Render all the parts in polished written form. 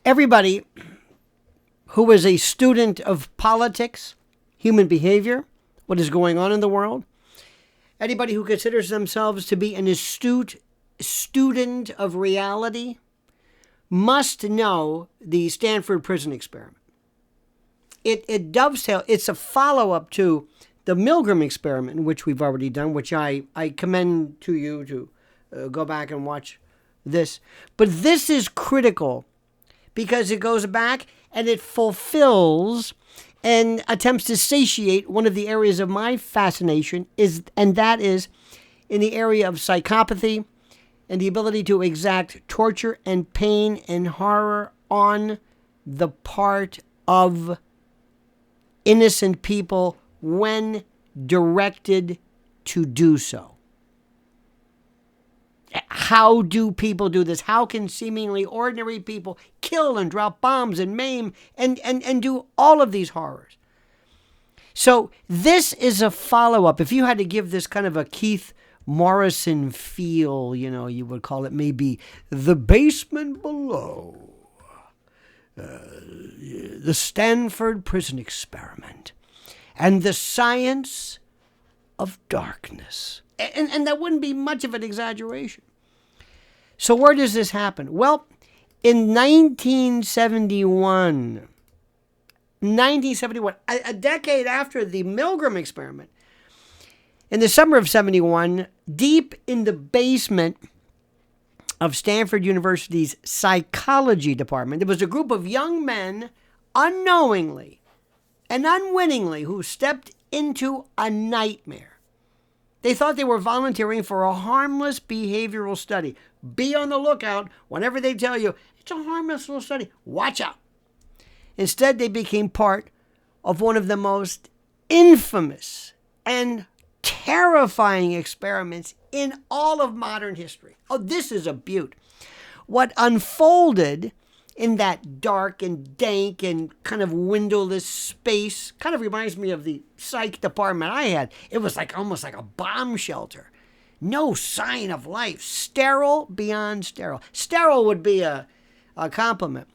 Everybody who is a student of politics, human behavior, what is going on in the world, anybody who considers themselves to be an astute student of reality must know the Stanford Prison Experiment. It dovetails, it's a follow-up to the Milgram experiment, which we've already done, which I commend to you to go back and watch this. But this is critical because it goes back and it fulfills and attempts to satiate one of the areas of my fascination, and that is in the area of psychopathy and the ability to exact torture and pain and horror on the part of innocent people when directed to do so. How do people do this? How can seemingly ordinary people kill and drop bombs and maim and do all of these horrors? So this is a follow-up. If you had to give this kind of a Keith Morrison feel, you would call it maybe The Basement Below. The Stanford Prison Experiment. And the Science of Darkness. And that wouldn't be much of an exaggeration. So where does this happen? Well, in 1971, a decade after the Milgram experiment, in the summer of 71, deep in the basement of Stanford University's psychology department, there was a group of young men, unknowingly and unwittingly, who stepped into a nightmare. They thought they were volunteering for a harmless behavioral study. Be on the lookout whenever they tell you, it's a harmless little study. Watch out. Instead, they became part of one of the most infamous and terrifying experiments in all of modern history. Oh, this is a beaut. What unfolded in that dark and dank and kind of windowless space kind of reminds me of the psych department I had. It was almost like a bomb shelter. No sign of life. Sterile beyond sterile. Sterile would be a compliment.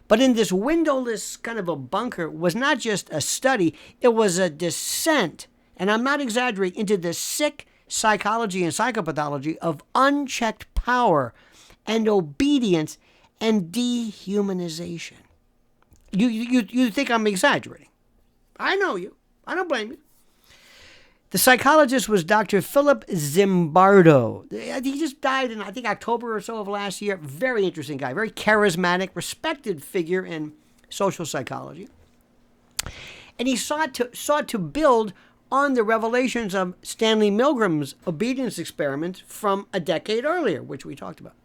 But in this windowless kind of a bunker was not just a study, it was a descent, and I'm not exaggerating, into the sick psychology and psychopathology of unchecked power and obedience and dehumanization. You think I'm exaggerating. I know you. I don't blame you. The psychologist was Dr. Philip Zimbardo. He just died in, I think, October or so of last year. Very interesting guy. Very charismatic, respected figure in social psychology. And he sought to build on the revelations of Stanley Milgram's obedience experiment from a decade earlier, which we talked about.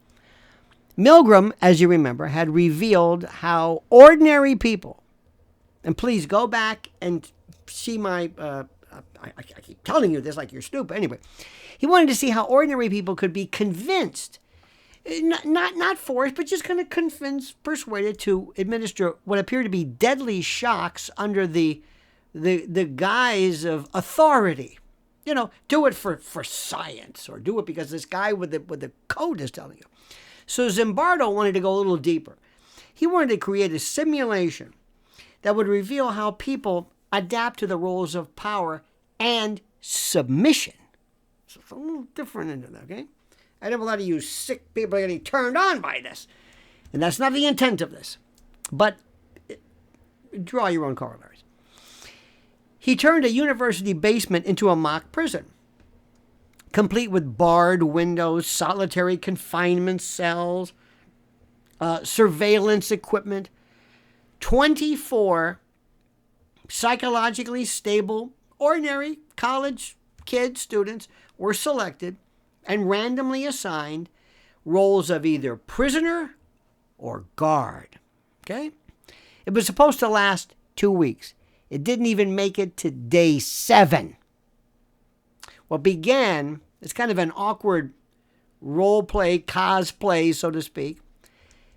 Milgram, as you remember, had revealed how ordinary people, and please go back and see my, I keep telling you this like you're stupid. Anyway, he wanted to see how ordinary people could be convinced, not forced, but just kind of convinced, persuaded to administer what appear to be deadly shocks under the guise of authority. Do it for science, or do it because this guy with the code is telling you. So Zimbardo wanted to go a little deeper. He wanted to create a simulation that would reveal how people adapt to the roles of power and submission. So it's a little different into that, okay? I know a lot of you sick people are getting turned on by this. And that's not the intent of this. But draw your own corollaries. He turned a university basement into a mock prison, complete with barred windows, solitary confinement cells, surveillance equipment. 24 psychologically stable, ordinary college kids, students, were selected and randomly assigned roles of either prisoner or guard. Okay? It was supposed to last 2 weeks. It didn't even make it to day 7. What began as kind of an awkward role play, cosplay, so to speak,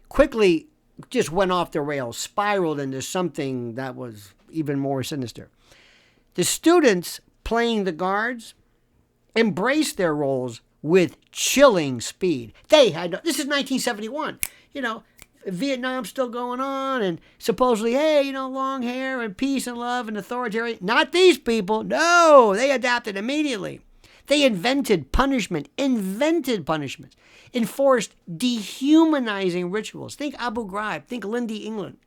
quickly just went off the rails, spiraled into something that was even more sinister. The students playing the guards embraced their roles with chilling speed. They had, this is 1971, Vietnam's still going on, and supposedly, hey, long hair and peace and love and authoritarian. Not these people. No, they adapted immediately. They invented punishments, enforced dehumanizing rituals. Think Abu Ghraib, think Lindy, England.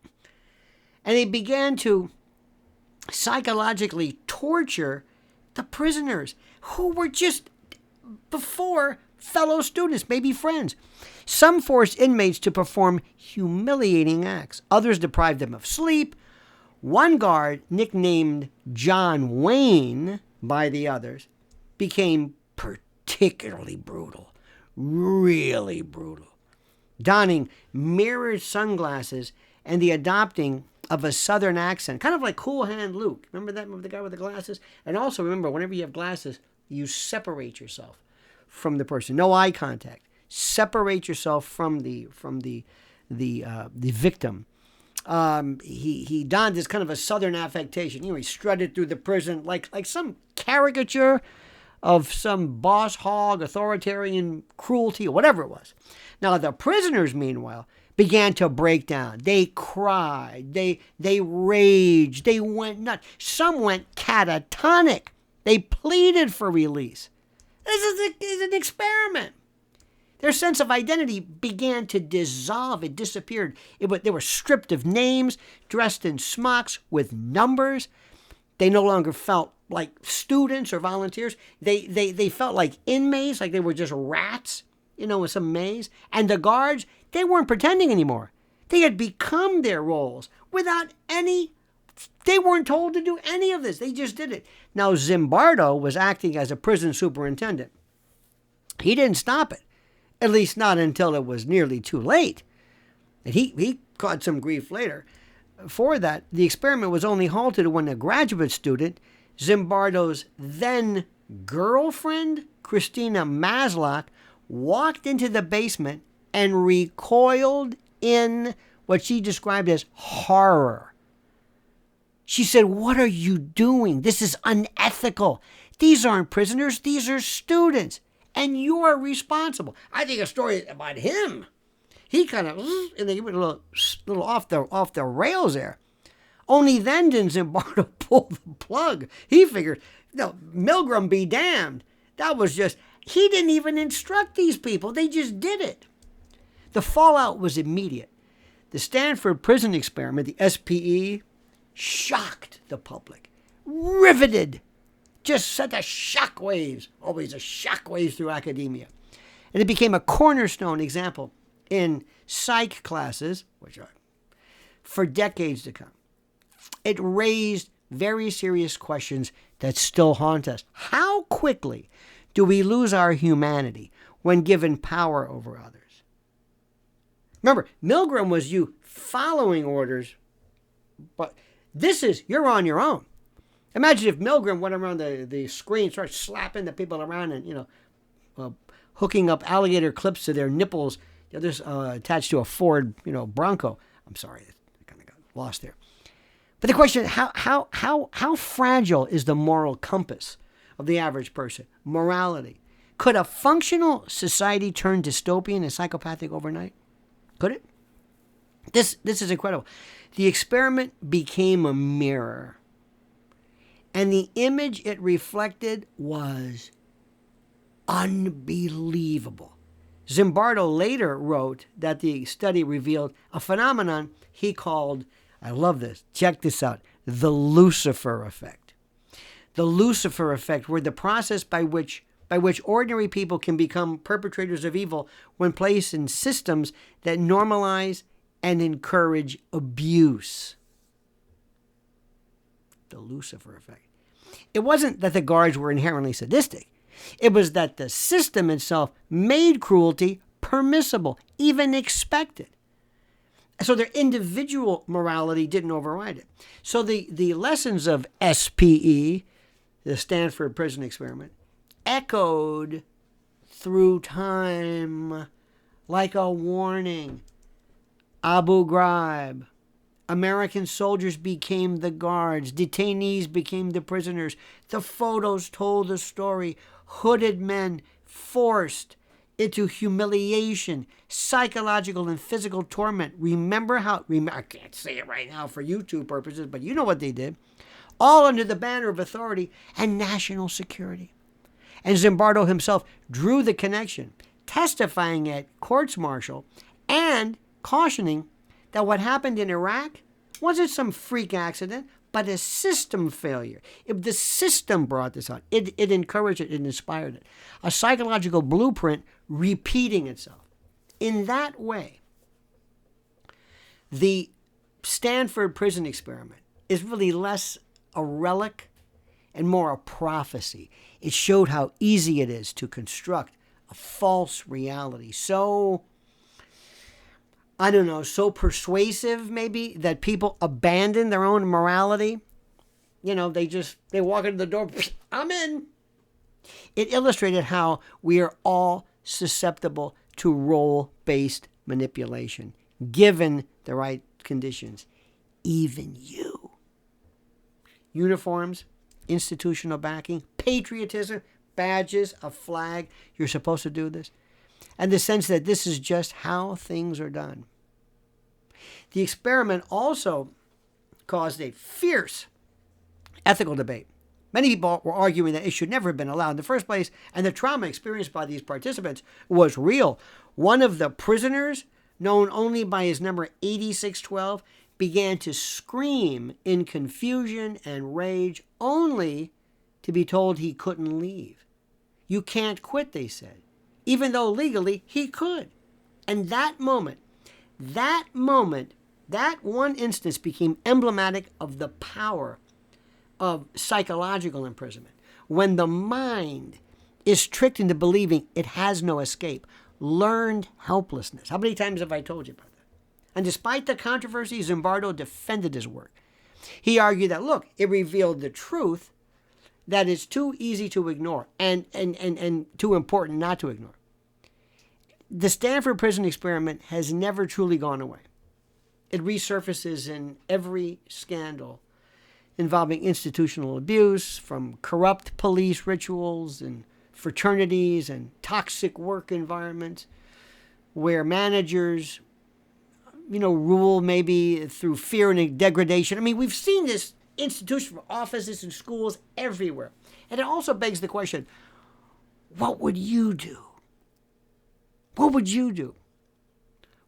And they began to psychologically torture the prisoners who were just before fellow students, maybe friends. Some forced inmates to perform humiliating acts. Others deprived them of sleep. One guard, nicknamed John Wayne by the others, became particularly brutal, really brutal, donning mirrored sunglasses and the adopting of a southern accent, kind of like Cool Hand Luke. Remember that? Remember the guy with the glasses? And also remember, whenever you have glasses, you separate yourself from the person. No eye contact. Separate yourself from the victim. He donned this kind of a southern affectation. He strutted through the prison like some caricature of some boss hog, authoritarian cruelty, or whatever it was. Now, the prisoners, meanwhile, began to break down. They cried. They raged. They went nuts. Some went catatonic. They pleaded for release. This is an experiment. Their sense of identity began to dissolve. It disappeared. They were stripped of names, dressed in smocks with numbers. They no longer felt like students or volunteers. They felt like inmates, like they were just rats, in some maze. And the guards, they weren't pretending anymore. They had become their roles they weren't told to do any of this. They just did it. Now, Zimbardo was acting as a prison superintendent. He didn't stop it, at least not until it was nearly too late. And he caught some grief later. For that, the experiment was only halted when a graduate student, Zimbardo's then girlfriend, Christina Maslock, walked into the basement and recoiled in what she described as horror. She said, "What are you doing? This is unethical. These aren't prisoners. These are students. And you're responsible." I think a story about him. He kind of, and they went a little off the rails there. Only then did Zimbardo pull the plug. He figured, Milgram be damned. That was just, he didn't even instruct these people. They just did it. The fallout was immediate. The Stanford Prison Experiment, the SPE, shocked the public, riveted, just sent a shockwaves, always a shockwaves through academia. And it became a cornerstone example in psych classes, which are for decades to come. It raised very serious questions that still haunt us. How quickly do we lose our humanity when given power over others? Remember, Milgram was you following orders, but this is, you're on your own. Imagine if Milgram went around the screen, started slapping the people around and, hooking up alligator clips to their nipples, this attached to a Ford, Bronco. I'm sorry, I kind of got lost there. But the question is, how fragile is the moral compass of the average person? Morality. Could a functional society turn dystopian and psychopathic overnight? Could it? This is incredible. The experiment became a mirror, and the image it reflected was unbelievable. Zimbardo later wrote that the study revealed a phenomenon he called, I love this, check this out, the Lucifer Effect. The Lucifer Effect, were the process by which ordinary people can become perpetrators of evil when placed in systems that normalize and encourage abuse. The Lucifer Effect. It wasn't that the guards were inherently sadistic. It was that the system itself made cruelty permissible, even expected. So their individual morality didn't override it. So the lessons of SPE, the Stanford Prison Experiment, echoed through time like a warning. Abu Ghraib. American soldiers became the guards. Detainees became the prisoners. The photos told the story. Hooded men forced into humiliation, psychological and physical torment. I can't say it right now for YouTube purposes, but you know what they did. All under the banner of authority and national security. And Zimbardo himself drew the connection, testifying at courts-martial and cautioning that what happened in Iraq wasn't some freak accident, but a system failure. If the system brought this on, it encouraged it, it inspired it. A psychological blueprint repeating itself. In that way, the Stanford Prison Experiment is really less a relic and more a prophecy. It showed how easy it is to construct a false reality. So persuasive maybe that people abandon their own morality. They walk into the door, I'm in. It illustrated how we are all susceptible to role-based manipulation, given the right conditions. Even you. Uniforms, institutional backing, patriotism, badges, a flag. You're supposed to do this. And the sense that this is just how things are done. The experiment also caused a fierce ethical debate. Many people were arguing that it should never have been allowed in the first place, and the trauma experienced by these participants was real. One of the prisoners, known only by his number 8612, began to scream in confusion and rage, only to be told he couldn't leave. You can't quit, they said, even though legally he could. And that moment, that one instance became emblematic of the power of psychological imprisonment. When the mind is tricked into believing it has no escape, learned helplessness. How many times have I told you about that? And despite the controversy, Zimbardo defended his work. He argued that, look, it revealed the truth that is too easy to ignore and too important not to ignore. The Stanford Prison Experiment has never truly gone away. It resurfaces in every scandal involving institutional abuse, from corrupt police rituals and fraternities and toxic work environments where managers, rule maybe through fear and degradation. I mean, we've seen this institution for offices and schools everywhere. And it also begs the question, what would you do? What would you do?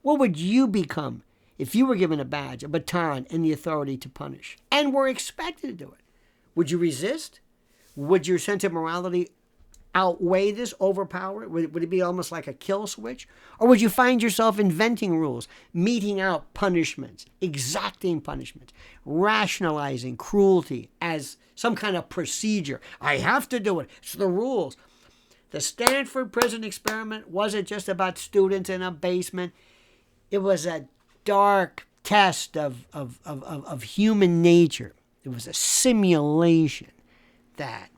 What would you become if you were given a badge, a baton, and the authority to punish, and were expected to do it? Would you resist? Would your sense of morality outweigh this, overpower it? Would it be almost like a kill switch? Or would you find yourself inventing rules, meting out punishments, exacting punishments, rationalizing cruelty as some kind of procedure? I have to do it. It's the rules. The Stanford Prison Experiment wasn't just about students in a basement. It was a dark test of human nature. It was a simulation that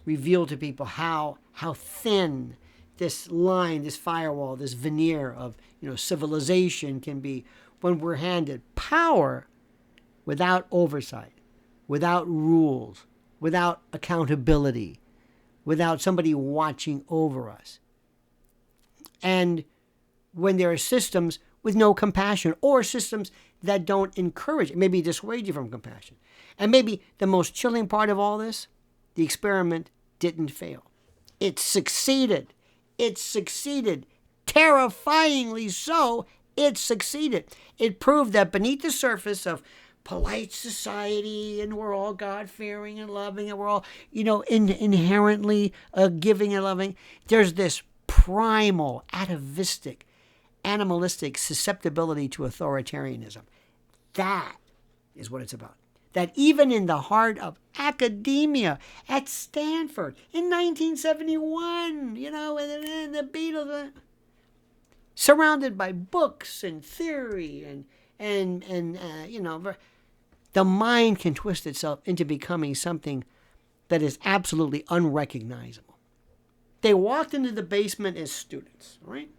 revealed to people how thin this line, this firewall, this veneer of civilization can be when we're handed power without oversight, without rules, without accountability, without somebody watching over us. And when there are systems with no compassion, or systems that don't encourage it, maybe dissuade you from compassion. And maybe the most chilling part of all this, the experiment didn't fail. It succeeded. It succeeded. Terrifyingly so, it succeeded. It proved that beneath the surface of polite society, and we're all God-fearing and loving, and we're all, inherently giving and loving, there's this primal, atavistic, animalistic susceptibility to authoritarianism. That is what it's about. That even in the heart of academia at Stanford in 1971, and the Beatles, surrounded by books and theory and the mind can twist itself into becoming something that is absolutely unrecognizable. They walked into the basement as students, right?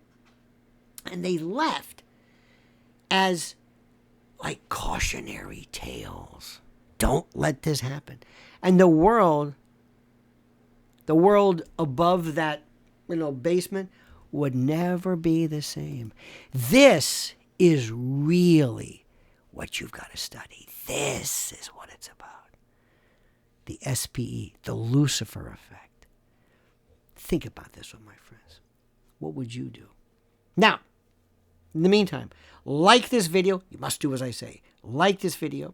And they left as like cautionary tales. Don't let this happen. And the world above that basement would never be the same. This is really what you've got to study. This is what it's about. The SPE, the Lucifer Effect. Think about this one, my friends. What would you do? Now, in the meantime, like this video. You must do as I say. Like this video.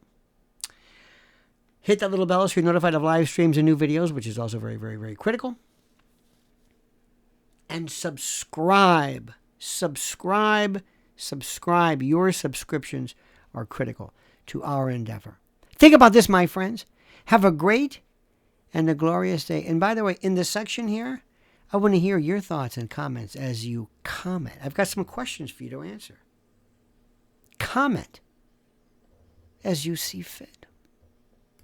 Hit that little bell so you're notified of live streams and new videos, which is also very, very, very critical. And subscribe. Subscribe. Your subscriptions are critical to our endeavor. Think about this, my friends. Have a great and a glorious day. And by the way, in the section here, I want to hear your thoughts and comments as you comment. I've got some questions for you to answer. Comment as you see fit.